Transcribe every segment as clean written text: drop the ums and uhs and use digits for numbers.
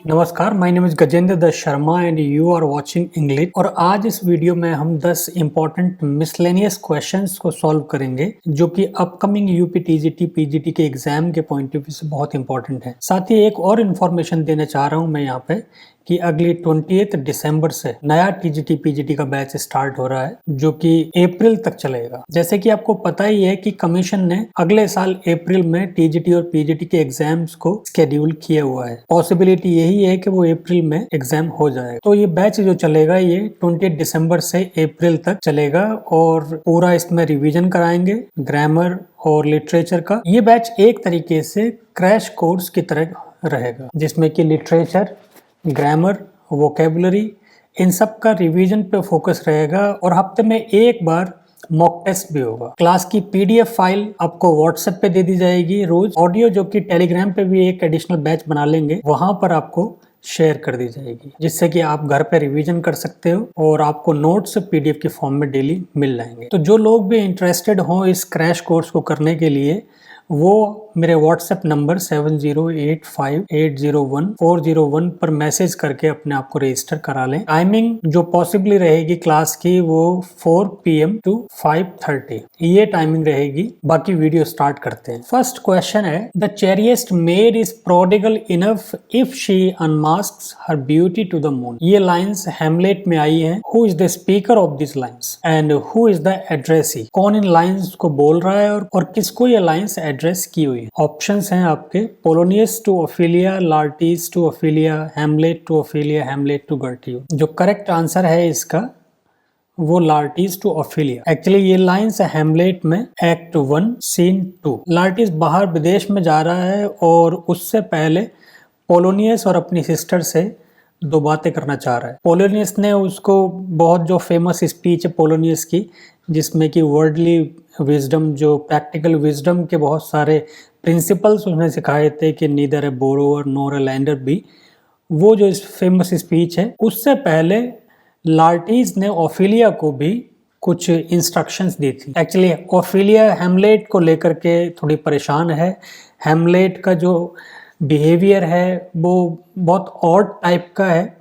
नमस्कार, my name is Gajendra Dutt Sharma and you are watching English. और आज इस वीडियो में हम 10 इंपॉर्टेंट मिसलेनियस क्वेश्चंस को सॉल्व करेंगे जो कि अपकमिंग यूपी टीजीटी पीजीटी के एग्जाम के पॉइंट ऑफ व्यू से बहुत इंपॉर्टेंट है। साथ ही एक और इन्फॉर्मेशन देना चाह रहा हूं मैं यहाँ पे कि अगली 28 दिसंबर से नया टीजीटी पीजीटी का बैच स्टार्ट हो रहा है जो कि अप्रैल तक चलेगा। जैसे कि आपको पता ही है कि कमीशन ने अगले साल अप्रैल में टीजीटी और पीजीटी के एग्जाम्स को शेड्यूल किया हुआ है। पॉसिबिलिटी यही है कि वो अप्रैल में एग्जाम हो जाए। तो ये बैच जो चलेगा ये 28 दिसंबर से अप्रैल तक चलेगा और पूरा इसमें रिवीजन कराएंगे ग्रामर और लिटरेचर का। ये बैच एक तरीके से क्रैश कोर्स की तरह रहेगा जिसमें कि लिटरेचर, ग्रामर, वोकेबुलरी इन सब का रिवीजन पे फोकस रहेगा और हफ्ते में एक बार मॉक टेस्ट भी होगा। क्लास की पीडीएफ फाइल आपको व्हाट्सएप पे दे दी जाएगी रोज। ऑडियो जो कि टेलीग्राम पे भी एक एडिशनल बैच बना लेंगे वहां पर आपको शेयर कर दी जाएगी जिससे कि आप घर पे रिवीजन कर सकते हो और आपको नोट्स पीडीएफ के फॉर्म में डेली मिल जाएंगे। तो जो लोग भी इंटरेस्टेड हो इस क्रैश कोर्स को करने के लिए वो मेरे व्हाट्सएप नंबर 7085801401 पर मैसेज करके अपने आप को रजिस्टर करा लें। टाइमिंग जो पॉसिबली रहेगी क्लास की वो 4 PM to 5:30 ये टाइमिंग रहेगी। बाकी वीडियो स्टार्ट करते हैं। फर्स्ट क्वेश्चन है, the chariest maid is prodigal enough if she unmasks her beauty to the moon. ये लाइंस हैमलेट में आई है। Who is the speaker of this lines and who is the addressee. कौन इन lines को बोल रहा है और किसको ये लाइंस एड्रेस की हुई है। ऑप्शंस हैं आपके, Polonius to Ophelia, Laertes to Ophelia, Hamlet to Ophelia, Hamlet to गर्टियो। जो करेक्ट आंसर है इसका वो लार्टिस टू ओफिलिया। एक्चुअली ये लाइंस है हैमलेट में एक्ट 1 सीन 2। लार्टिस बाहर विदेश में जा रहा है और उससे पहले पोलोनियस और अपनी सिस्टर से दो बातें करना चाह रहा है। पोलोनियस ने उसको बहुत जो फेमस स्पीच है पोलोनियस की जिसमें कि वर्ल्डली विजडम जो प्रैक्टिकल विजडम के बहुत सारे प्रिंसिपल्स उसने सिखाए थे कि नीदर ए बोरोवर नोर ए लैंडर बी, वो जो फेमस स्पीच है उससे पहले लार्टिस ने ओफिलिया को भी कुछ इंस्ट्रक्शंस दी थी। एक्चुअली ओफिलिया हैमलेट को लेकर के थोड़ी परेशान है। हैमलेट का जो बिहेवियर है वो बहुत ऑड टाइप का है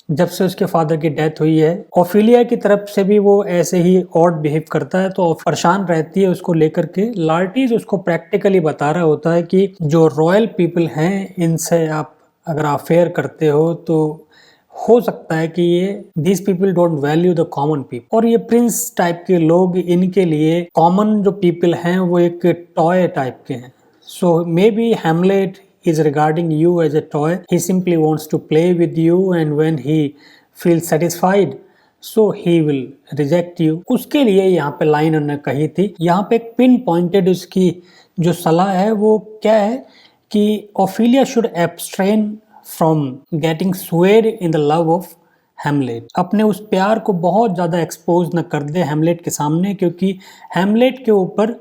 जब से उसके फादर की डेथ हुई है। ओफिलिया की तरफ से भी वो ऐसे ही ऑड बिहेव करता है तो परेशान रहती है उसको लेकर के। लार्टिस उसको प्रैक्टिकली बता रहा होता है कि जो रॉयल पीपल हैं इनसे आप अगर अफेयर करते हो तो हो सकता है कि ये this people don't value the common people. और ये प्रिंस टाइप के लोग, इनके लिए कॉमन जो पीपल हैं वो एक टॉय टाइप के हैं। So maybe Hamlet is regarding you as a toy. He simply wants to play with you and when he feels satisfied so he will reject you. उसके लिए यहाँ पे लाइन उन्होंने कही थी। यहाँ पे एक पिन पॉइंटेड उसकी जो सलाह है वो क्या है कि Ophelia should abstain from getting swayed in the love of Hamlet. अपने उस प्यार को बहुत ज़्यादा एक्सपोज न कर दे हैमलेट के सामने क्योंकि हैमलेट के ऊपर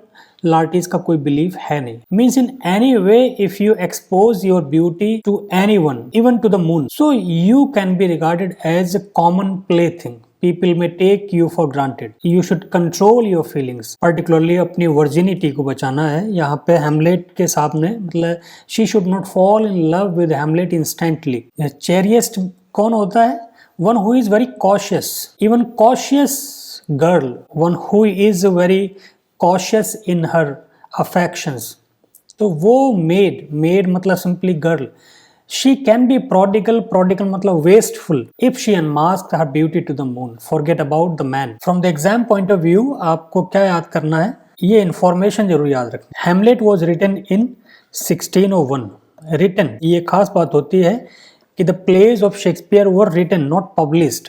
लार्टिस का कोई बिलीफ है नहीं। Means in any way if you expose your beauty to anyone even to the moon so you can be regarded as a common plaything. People may take you for granted. You should control your feelings. Particularly अपनी virginity को बचाना है। यहाँ पे Hamlet के सामने मतलब she should not fall in love with Hamlet instantly. Chariest कौन होता है? One who is very cautious, even cautious girl, one who is very cautious in her affections। तो वो maid मतलब simply girl। She can be prodigal मतलब wasteful if she unmasked her beauty to the moon। Forget about the man। From the exam point of view आपको क्या याद करना है, ये information जरूर याद रखना। Hamlet was written in 1601। Written ये खास बात होती है कि the plays of Shakespeare were written not published।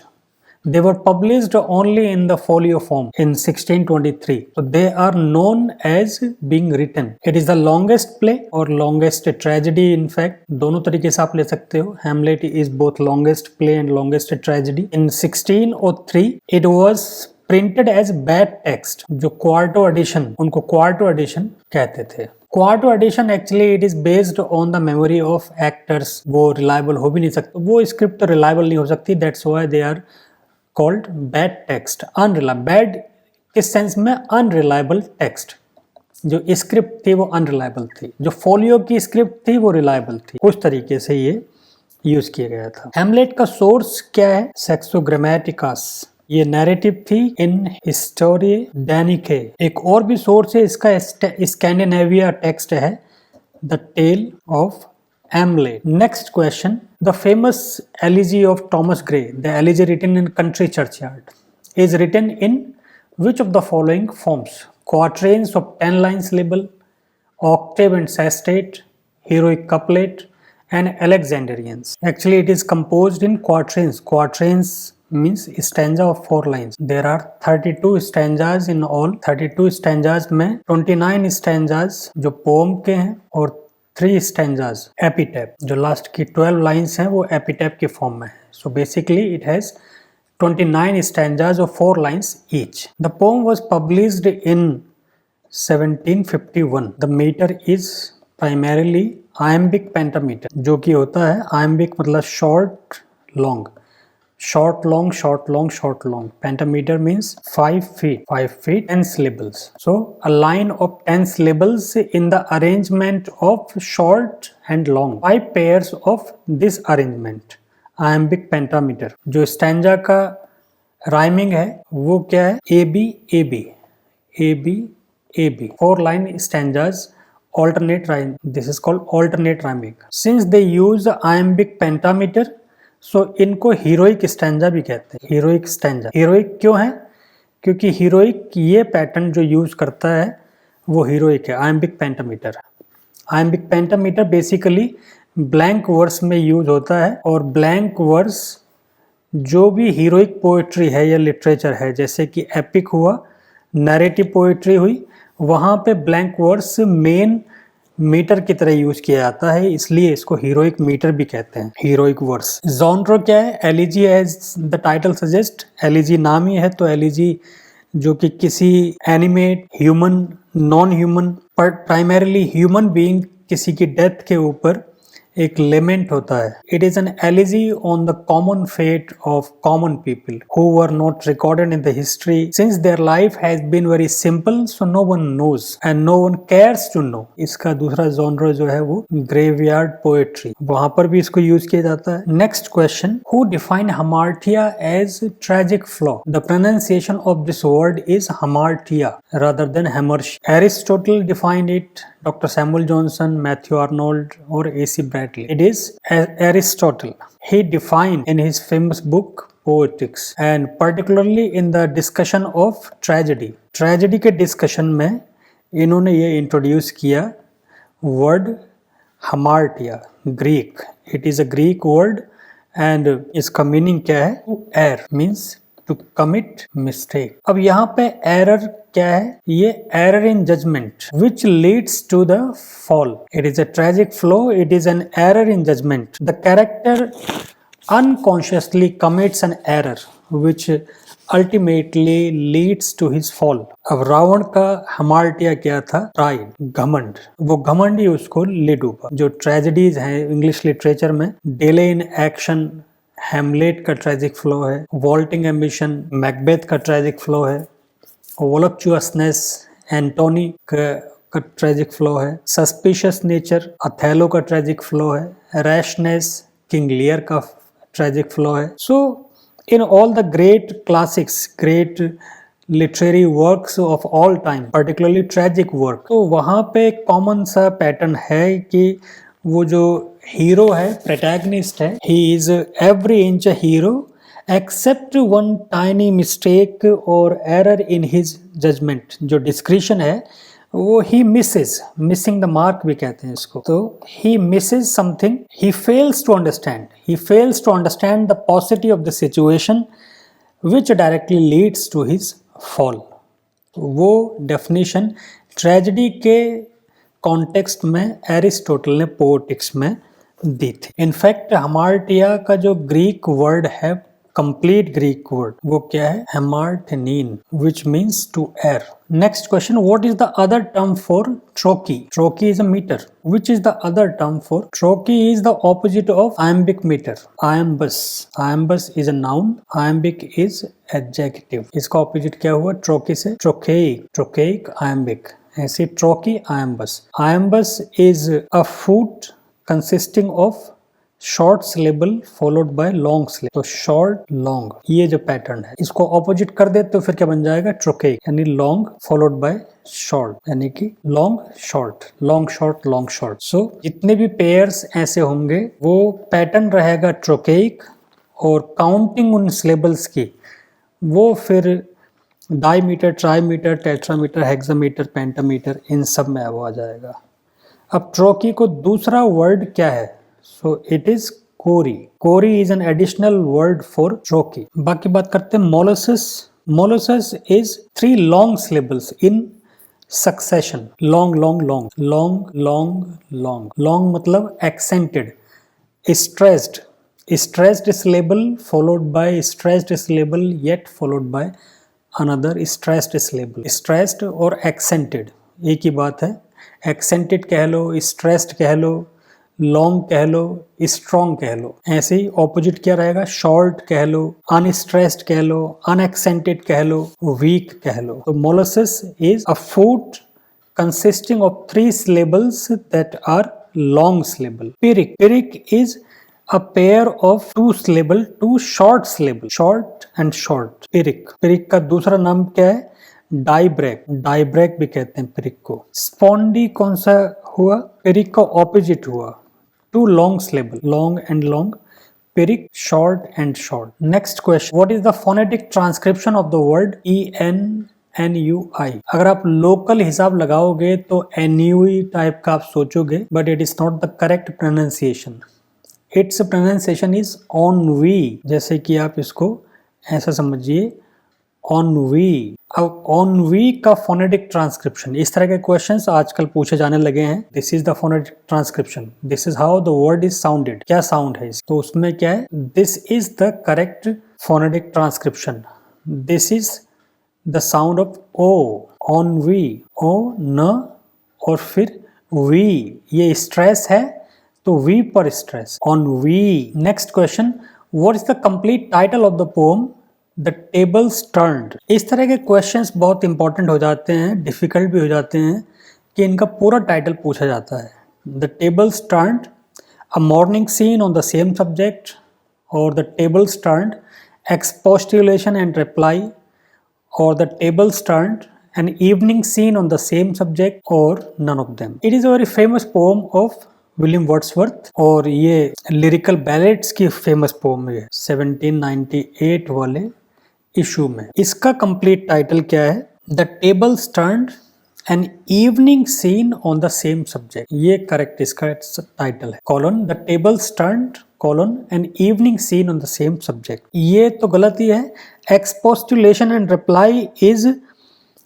They were published only in the folio form in 1623. So they are known as being written. It is the longest play or longest tragedy in fact. दोनों तरीके से आप ले सकते हो। Hamlet is both longest play and longest tragedy. In 1603 it was printed as bad text. जो quarto edition, उनको quarto edition कहते थे। Quarto edition actually it is based on the memory of actors. वो रिलायबल हो भी नहीं सकते, वो स्क्रिप्ट तो रिलायबल नहीं हो सकती। That's why they are called bad text, unreliable. Bad किस सेंस में? Unreliable text. जो स्क्रिप्ट थी वो अनरिलायबल थी, जो फोलियो की स्क्रिप्ट थी वो रिलायबल थी। कुछ तरीके से ये यूज किया गया था। हैमलेट का सोर्स क्या है? सेक्सो ग्रामेटिकास। ये नैरेटिव थी इन हिस्टोरी डैनिके। एक और भी सोर्स है इसका, स्कैंडिनेविया टेक्स्ट है, the tale of Hamlet. Next question, the famous elegy of Thomas Gray, the elegy written in country churchyard, is written in which of the following forms? Quatrains of 10 line syllable, octave and sestet, heroic couplet, and Alexandrians. Actually, it is composed in quatrains. Quatrains means stanza of 4 lines. There are 32 stanzas in all. 32 stanzas में 29 stanzas जो poem के हैं और 3 stanzas epitaph, जो last की 12 lines हैं वो epitaph की form में है. So basically it has 29 stanzas of 4 lines each. The poem was published in 1751. The meter is primarily iambic pentameter, जो कि होता है iambic मतलब short long, short long, short long, short long. Pentameter means 5 feet, 5 feet 10 syllables. So a line of 10 syllables in the arrangement of short and long. 5 pairs of this arrangement. Iambic pentameter. जो stanza का rhyming है वो क्या है? A B A B A B A B. 4 line stanzas alternate rhyme. This is called alternate rhyming. Since they use iambic pentameter, so इनको heroic stanza भी कहते हैं। हीरोइक स्टैंजा हीरोइक क्यों है? क्योंकि हीरोइक ये पैटर्न जो यूज करता है वो हीरोइक है, iambic pentameter. Iambic pentameter basically blank verse में यूज होता है, और ब्लैंक वर्स जो भी हीरोइक पोएट्री है या लिटरेचर है, जैसे कि एपिक हुआ, नैरेटिव पोएट्री हुई, वहाँ पे ब्लैंक वर्स मेन मीटर की तरह यूज किया जाता है, इसलिए इसको हीरोइक मीटर भी कहते हैं, हीरोइक वर्स। जॉनर क्या है? Elegy, as the title suggest, elegy नाम ही है, तो एलिजी जो कि किसी एनिमेट, ह्यूमन, नॉन ह्यूमन, पर प्राइमरीली ह्यूमन बीइंग किसी की डेथ के ऊपर एक लेमेंट होता है। It is an elegy on the common fate of common people who were not recorded in the history since their life has been very simple, so no one knows and no one cares to no. इसका दूसरा genre जो है वो graveyard poetry, वहां पर भी इसको use किया जाता है। Next question, who define hamartia as tragic flaw? The pronunciation of this word is hamartia rather than Hammersh. Aristotle defined it, Dr. Samuel Johnson, Matthew Arnold, or A.C. Bradley. It is Aristotle. He defined in his famous book Poetics, and particularly in the discussion of tragedy. Tragedy के discussion में इन्होंने ये introduce किया word hamartia, Greek. It is a Greek word, and इसका meaning क्या है? To err means to commit mistake. अब यहाँ पे error क्या है? ये error in judgment which leads to the fall. It is a tragic flaw. It is an error in judgment. The character unconsciously commits an error which ultimately leads to his fall. अब रावण का हमार्टिया क्या था? Pride, घमंड। वो घमंड ही उसको ले डूबा। जो ट्रेजेडीज हैं इंग्लिश लिटरेचर में, डिले इन एक्शन हैमलेट का ट्रेजिक फ्लो है, वॉल्टिंग एम्बिशन मैकबेथ का ट्रेजिक फ्लो है, वोलक्चुअसनेस एंटोनी का ट्रेजिक फ्लो है, सस्पिशियस नेचर अथेलो का ट्रेजिक फ्लो है, रैशनेस किंग लियर का ट्रेजिक फ्लो है। So in all the great classics, great literary works of all time, particularly tragic work, तो वहाँ पे कॉमन सा पैटर्न है कि वो जो हीरो है, प्रोटैगनिस्ट है, he is every inch a hero except one tiny mistake और एरर इन हिज जजमेंट। जो डिस्क्रिशन है वो he misses, missing the mark भी कहते हैं इसको। तो he misses something, he fails to understand the possibility of the situation which directly leads to his fall. वो डेफिनेशन ट्रेजेडी के कॉन्टेक्स्ट में एरिस्टोटल ने पोएटिक्स में दी थी। इनफैक्ट हमार्टिया का जो ग्रीक वर्ड है, कंप्लीट ग्रीक वर्ड, वो क्या है? Hamartanein, which means to err. Next question, what is the other term for trochee? Trochee is a metre. Which is the other term for trochee? Is the opposite of iambic meter. Iambus. Iambus is a noun. Iambic is adjective. इसका opposite क्या हुआ? Trochee से trochaic. Trochaic, iambic. ऐसे trochee, iambus. Iambus is a fruit consisting of short syllable followed by long syllable, तो short long ये जो pattern है इसको ऑपोजिट कर दे तो फिर क्या बन जाएगा, ट्रोकेइक, यानी लॉन्ग फॉलोड बाय शॉर्ट, यानी कि long short long short long short. So जितने भी पेयर्स ऐसे होंगे वो पैटर्न रहेगा ट्रोकेइक, और काउंटिंग उन सिलेबल्स की वो फिर डाईमीटर, ट्राईमीटर, टेट्रामीटर, हेक्सामीटर, पेंटामीटर, इन सब में वो आ जाएगा। अब ट्रोकी को दूसरा वर्ड क्या है, so it is choree. Choree is an additional word for trochee. बाकी बात करते हैं molossus. Molossus is 3 long syllables in succession, long long long long long long long मतलब accented, stressed, stressed syllable followed by stressed syllable yet followed by another stressed syllable। stressed और accented एक ही बात है, accented कह लो, stressed कह लो, long कह लो, strong कह लो। ऐसे ही opposite क्या रहेगा, short कह लो, unstressed कह लो, unaccented कह लो, weak कह लो। तो molasses is a food consisting of 3 syllables that are long syllable। Pyrrhic, Pyrrhic is a pair of 2 syllable, 2 short syllable, short and short। Pyrrhic, Pyrrhic का दूसरा नाम क्या है, डाइब्रेक, डाइब्रेक भी कहते हैं Pyrrhic को। स्पॉन्डी कौन सा हुआ, Pyrrhic का ऑपोजिट हुआ, 2 long syllable, long and long, Pyrrhic short and short। Next question, what is the phonetic transcription of the word ENNUI? अगर आप लोकल हिसाब लगाओगे तो NUI टाइप का आप सोचोगे, but it is not the correct pronunciation। It's pronunciation is envoi, जैसे कि आप इसको ऐसा समझिए ऑनवी। अब ऑनवी का फोनेटिक ट्रांसक्रिप्शन, इस तरह के क्वेश्चंस आजकल पूछे जाने लगे हैं। This is the phonetic transcription, this is how the word is sounded, क्या साउंड है, तो उसमें क्या है, this is the correct phonetic transcription, this is the sound of O, envoi, O न और फिर वी, ये स्ट्रेस है तो वी पर stress, on we. Next question, what is the complete title of the poem the tables turned? इस तरह के क्वेश्चंस बहुत इंपॉर्टेंट हो जाते हैं, डिफिकल्ट भी हो जाते हैं कि इनका पूरा टाइटल पूछा जाता है। The tables turned, a morning scene on the same subject, और the tables turned, expostulation and reply, और the tables turned, an evening scene on the same subject, or none of them। It is a very famous poem of William Wordsworth, और ये lyrical ballads की famous pome है 1798 वाले issue में। इसका complete title क्या है, the tables turned, an evening scene on the same subject, ये करेक्ट इसका टाइटल है। Colon, the tables turned colon an evening scene on the same subject, ये तो गलत ही है। Expostulation and reply is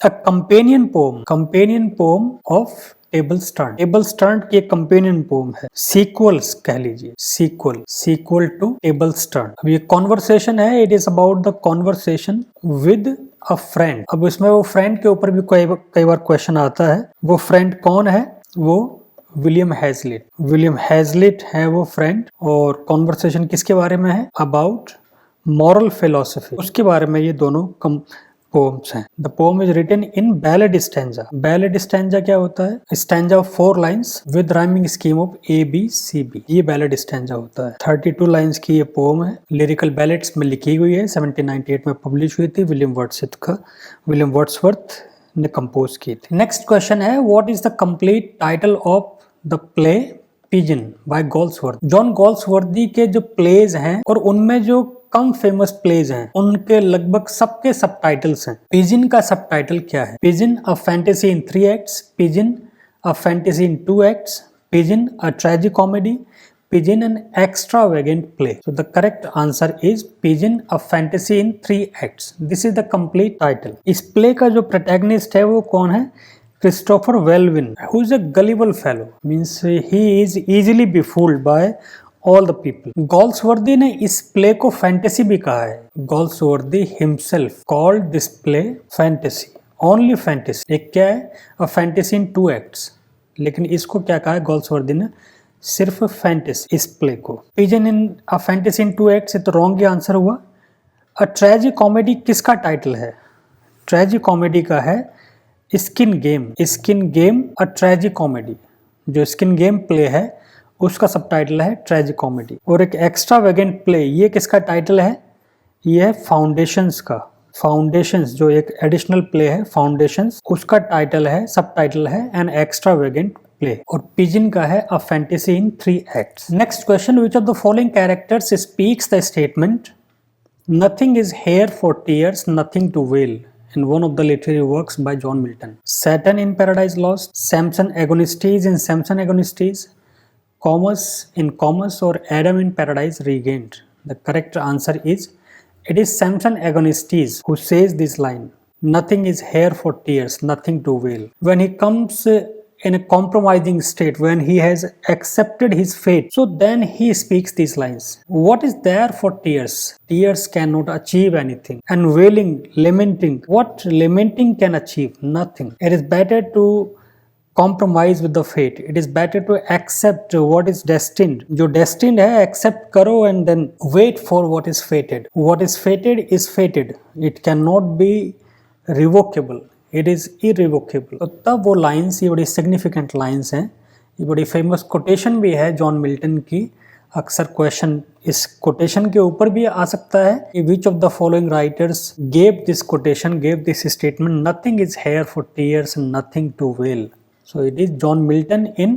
a companion poem of tables turned, tables turned की एक कंपेनियन पोम है। सीक्वल्स कह लीजिए, सीक्वल टू टेबल्स टर्न्ड। अब ये कॉन्वर्सेशन है, it is about the conversation with a friend. अब इसमें वो फ्रेंड के ऊपर भी कई बार क्वेश्चन आता है। वो फ्रेंड कौन है, वो विलियम हैजलिट है वो फ्रेंड, और कॉन्वर्सेशन किसके बारे में है, अबाउट मॉरल फिलोसफी, उसके बारे में ये दोनों पोम्स हैं। The poem is written in ballad stanza. Ballad stanza क्या होता है, stanza of 4 lines with rhyming scheme of ABCB, ये बैलेड स्टैंजा होता है। 32 लाइन्स की ये पोम है, लिरिकल बैलेड्स में लिखी हुई है, 1798 में पब्लिश हुई थी, विलियम वर्ड्सवर्थ ने कंपोज की थी। नेक्स्ट क्वेश्चन है, what is the complete title of the play Pigeon by Galsworthy? John Galsworthy के जो प्लेज हैं और उनमें जो कम फेमस प्लेज हैं उनके लगभग सबके सबटाइटल्स हैं। पिजन का सबटाइटल क्या है, Pigeon a fantasy in 3 acts, Pigeon a fantasy in 2 acts, Pigeon a tragicomedy, Pigeon an extravagant play. So the correct answer is Pigeon a fantasy in 3 acts, this is the complete title. इस play का जो protagonist है वो कौन है, Christopher Wellwyn, who is a gullible fellow, means he is easily befooled by all the people. Galsworthy ने इस play को फैंटेसी भी कहा है। Galsworthy himself called this play fantasy, only fantasy. एक क्या है, अ फैंटेसी इन 2 एक्ट्स, लेकिन इसको क्या कहा है गोल्सवर्दी ने, सिर्फ फैंटेसी इस प्ले को। Pigeon in a fantasy in 2 acts, तो रॉन्ग आंसर हुआ। अ ट्रेजिक कॉमेडी किसका टाइटल है, ट्रेजिक कॉमेडी का है स्किन गेम, अ ट्रेजिक कॉमेडी। जो स्किन गेम प्ले है उसका सब टाइटल है ट्रेजिकॉमेडी। और एक एक्स्ट्रावेगेंट प्ले, ये किसका टाइटल है? ये है फाउंडेशंस का। फाउंडेशंस जो एक एडिशनल प्ले है फाउंडेशंस, उसका टाइटल है, सब टाइटल है एन एक्स्ट्रावेगेंट प्ले। और पिजन का है a fantasy in 3 acts. Next question, which of the following characters speaks the statement nothing is here for tears nothing to wail in one of the literary works by John Milton? Saturn in Paradise Lost, Samson Agonistes in Samson Agonistes, Comus in Comus, or Adam in Paradise Regained? The correct answer is, it is Samson Agonistes who says this line, nothing is here for tears, nothing to wail. When he comes in a compromising state, when he has accepted his fate, so then he speaks these lines. What is there for tears? Tears cannot achieve anything. And wailing, lamenting, what lamenting can achieve? Nothing. It is better to compromise with the fate. It is better to accept what is destined. जो destined है accept करो and then wait for what is fated. What is fated is fated. It cannot be revocable. It is irrevocable. तो तब वो lines, ये बड़ी significant lines हैं, ये बड़ी फेमस कोटेशन भी है जॉन मिल्टन की। अक्सर क्वेश्चन इस कोटेशन के ऊपर भी आ सकता है कि which of the following writers gave this quotation, gave this statement, nothing is here for tears nothing to wail. So it is John Milton in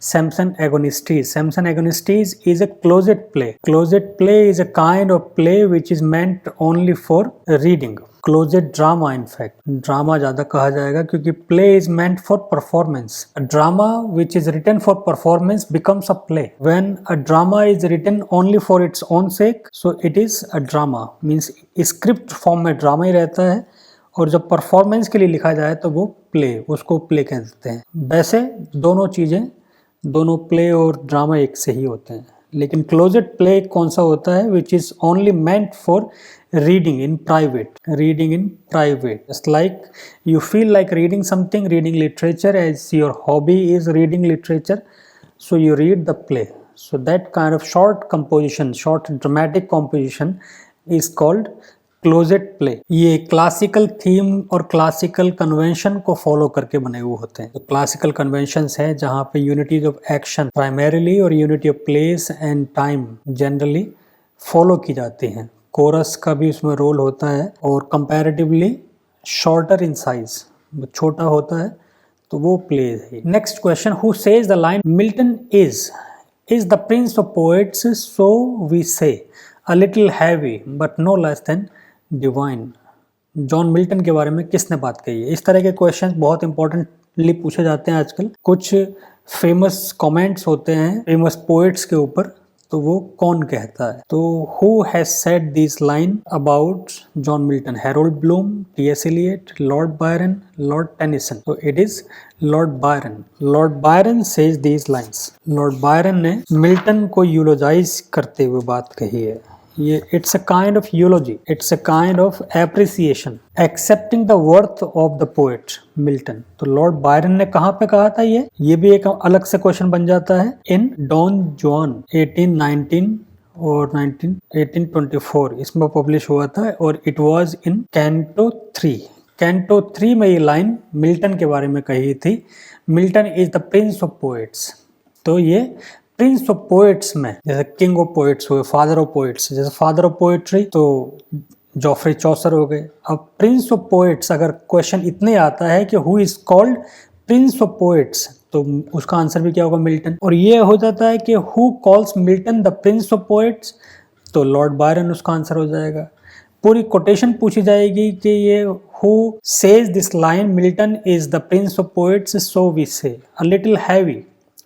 Samson Agonistes. Samson Agonistes is a closet play. Closet play is a kind of play which is meant only for reading. Closet drama in fact. Drama ज़्यादा कहा जाएगा क्योंकि play is meant for performance. A drama which is written for performance becomes a play. When a drama is written only for its own sake, so it is a drama. Means script form में drama ही रहता है, और जब performance के लिए लिखा जाए तो वो प्ले, उसको प्ले कहते हैं। वैसे दोनों चीज़ें, दोनों प्ले और ड्रामा एक से ही होते हैं, लेकिन क्लोजेट प्ले कौन सा होता है? Which is only meant for reading in private. Reading in private, just like you feel like reading something, reading literature, as your hobby is reading literature, so you read the play. So that kind of short composition, short dramatic composition is called closet play. ये classical theme और classical convention को follow करके बने हुए होते हैं। तो classical conventions है जहाँ पे यूनिटीज ऑफ एक्शन प्राइमरीली और unity of place and time generally follow की जाती हैं। कोरस का भी उसमें रोल होता है और कंपैरेटिवली शॉर्टर इन साइज, छोटा होता है, तो वो प्ले है। Next question, who says the line Milton is the prince of poets so we say a little heavy but no less than divine? John Milton के बारे में किसने बात कही है? इस तरह के क्वेश्चन बहुत इंपॉर्टेंटली पूछे जाते हैं आजकल। कुछ फेमस कमेंट्स होते हैं फेमस पोएट्स के ऊपर, तो वो कौन कहता है? तो who has said this line about John Milton? Harold Bloom, T S. Eliot, Lord Byron, Lord Tennyson. तो it is Lord Byron. Lord Byron says these lines. Lord Byron ने मिल्टन को यूलोजाइज करते हुए बात कही है। ये it's a kind of eulogy, it's a kind of appreciation, accepting the worth of the poet Milton. तो लॉर्ड बायरन ने कहाँ पे कहा था ये भी एक अलग से क्वेश्चन बन जाता है। इन डॉन जुआन 1819 और 1824 इसमें पब्लिश हुआ था, और it was in canto 3। Canto 3 में ये लाइन मिल्टन के बारे में कही थी, Milton is the prince of poets. तो ये प्रिंस ऑफ पोएट्स में, जैसे किंग ऑफ पोएट्स हुए, फादर ऑफ पोएट्स, जैसे फादर ऑफ पोएट्री तो जॉफ्री चौसर हो गए। अब प्रिंस ऑफ पोएट्स अगर क्वेश्चन इतने आता है कि who is called Prince of poets, तो उसका आंसर भी क्या होगा? मिल्टन। और ये हो जाता है कि who calls Milton the prince of poets, तो लॉर्ड बायरन उसका आंसर हो जाएगा। पूरी कोटेशन पूछी जाएगी कि ये who says this line Milton is the prince of poets so we say a little heavy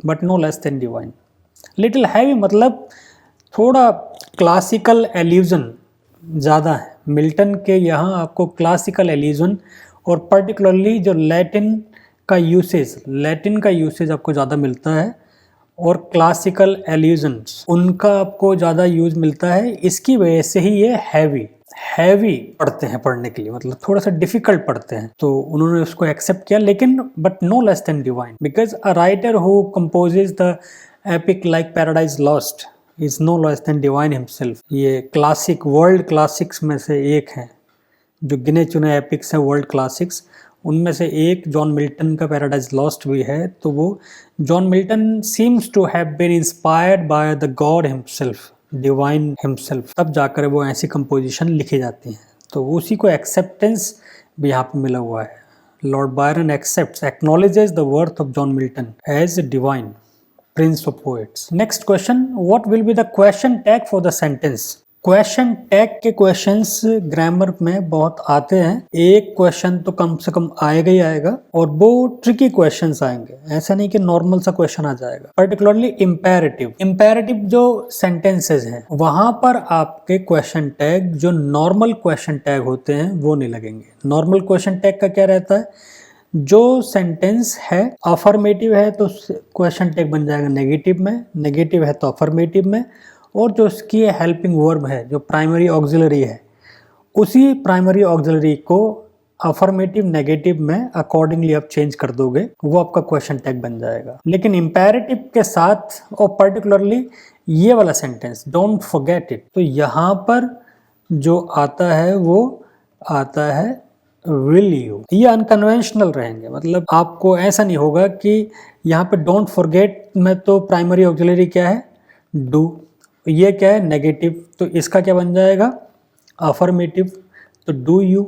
but no less than divine. Little heavy मतलब थोड़ा क्लासिकल एल्यूजन ज़्यादा है मिल्टन के यहाँ। आपको क्लासिकल एल्यूजन और पर्टिकुलरली जो लैटिन का यूसेज आपको ज़्यादा मिलता है, और क्लासिकल एल्यूजन्स उनका आपको ज़्यादा यूज मिलता है। इसकी वजह से ही ये हैवी पढ़ते हैं पढ़ने के लिए, मतलब थोड़ा सा डिफिकल्ट पढ़ते हैं, तो उन्होंने उसको एक्सेप्ट किया। लेकिन but no less than divine, because a writer who composes the epic like Paradise Lost is no less than divine himself. ये क्लासिक वर्ल्ड क्लासिक्स में से एक है, जो गिने चुने एपिक्स हैं वर्ल्ड क्लासिक्स, उनमें से एक जॉन मिल्टन का पैराडाइज लॉस्ट भी है। तो वो John Milton seems to have been inspired by the God himself, divine himself, तब जाकर वो ऐसी कंपोजिशन लिखी जाती हैं। तो उसी को एक्सेप्टेंस भी यहाँ पे मिला हुआ है। Lord Byron accepts, acknowledges the worth of John Milton as divine, prince of poets. Next question, what will be the question tag for the sentence. Question tag के क्वेश्चंस ग्रामर में बहुत आते हैं। एक क्वेश्चन तो कम से कम आएगा ही आएगा, और वो ट्रिकी क्वेश्चंस आएंगे, ऐसा नहीं कि नॉर्मल सा क्वेश्चन आ जाएगा। पर्टिकुलरली इंपेरेटिव जो सेंटेंसेस हैं वहां पर आपके क्वेश्चन टैग जो नॉर्मल क्वेश्चन टैग होते हैं वो नहीं लगेंगे। नॉर्मल क्वेश्चन टैग का क्या रहता है, जो सेंटेंस है अफर्मेटिव है तो क्वेश्चन टैग बन जाएगा नेगेटिव में, नेगेटिव है तो अफर्मेटिव में, और जो उसकी हेल्पिंग वर्ब है जो प्राइमरी ऑक्सिलरी है उसी प्राइमरी ऑक्सिलरी को अफर्मेटिव नेगेटिव में अकॉर्डिंगली आप चेंज कर दोगे, वो आपका क्वेश्चन टैग बन जाएगा। लेकिन इंपेरेटिव के साथ और पर्टिकुलरली ये वाला सेंटेंस डोंट फॉरगेट इट, तो यहाँ पर जो आता है वो आता है विल यू। ये अनकन्वेंशनल रहेंगे, मतलब आपको ऐसा नहीं होगा कि यहाँ पे डोंट फॉरगेट में तो प्राइमरी ऑक्सिलरी क्या है, डू, ये क्या है, नेगेटिव, तो इसका क्या बन जाएगा, अफर्मेटिव, तो डू यू।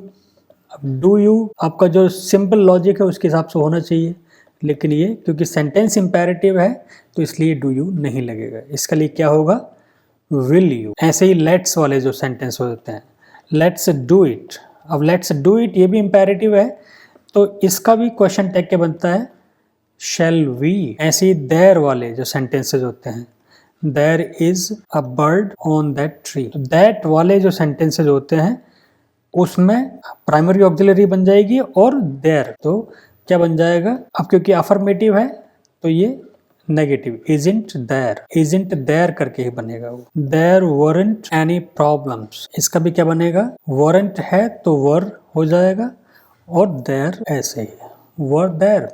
अब डू यू आपका जो सिंपल लॉजिक है उसके हिसाब से होना चाहिए, लेकिन ये क्योंकि सेंटेंस इंपेरेटिव है तो इसलिए डू यू नहीं लगेगा, इसके लिए क्या होगा, विल यू। ऐसे ही लेट्स वाले जो सेंटेंस होते हैं, लेट्स डू इट, अब लेट्स डू इट ये भी इंपेरेटिव है तो इसका भी क्वेश्चन टैग क्या बनता है, शैल वी। ऐसे ही देयर वाले जो सेंटेंसेज होते हैं, there is a bird on that tree, that वाले जो सेंटेंसेज होते हैं उसमें प्राइमरी ऑक्सिलरी बन जाएगी और देयर, तो क्या बन जाएगा, अब क्योंकि अफर्मेटिव है तो ये नेगेटिव, इजंट देयर करके ही बनेगा वो। देयर वरंट एनी प्रॉब्लम्स, इसका भी क्या बनेगा, वरंट है तो वर हो जाएगा और देयर ऐसे ही वर देयर।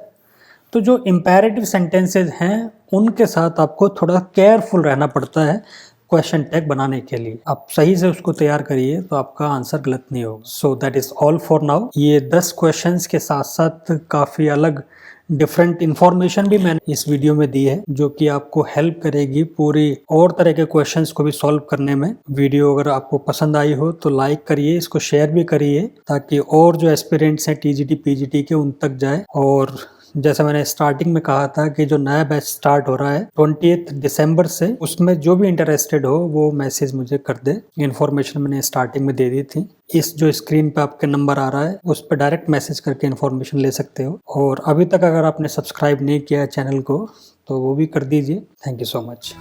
तो जो इंपेरेटिव सेंटेंसेज हैं उनके साथ आपको थोड़ा केयरफुल रहना पड़ता है क्वेश्चन टैग बनाने के लिए। आप सही से उसको तैयार करिए तो आपका आंसर गलत नहीं होगा। So that is all for now. ये 10 क्वेश्चंस के साथ साथ काफ़ी अलग डिफरेंट इंफॉर्मेशन भी मैंने इस वीडियो में दी है जो कि आपको हेल्प करेगी पूरी और तरह के क्वेश्चंस को भी सॉल्व करने में। वीडियो अगर आपको पसंद आई हो तो लाइक करिए, इसको शेयर भी करिए ताकि और जो एस्पिरेंट्स हैं टीजीटी पीजीटी के उन तक जाए। और जैसा मैंने स्टार्टिंग में कहा था कि जो नया बैच स्टार्ट हो रहा है 28 दिसंबर से, उसमें जो भी इंटरेस्टेड हो वो मैसेज मुझे कर दे। इन्फॉर्मेशन मैंने स्टार्टिंग में दे दी थी। इस जो स्क्रीन पे आपके नंबर आ रहा है उस पर डायरेक्ट मैसेज करके इन्फॉर्मेशन ले सकते हो। और अभी तक अगर आपने सब्सक्राइब नहीं किया है चैनल को तो वो भी कर दीजिए। Thank you so much.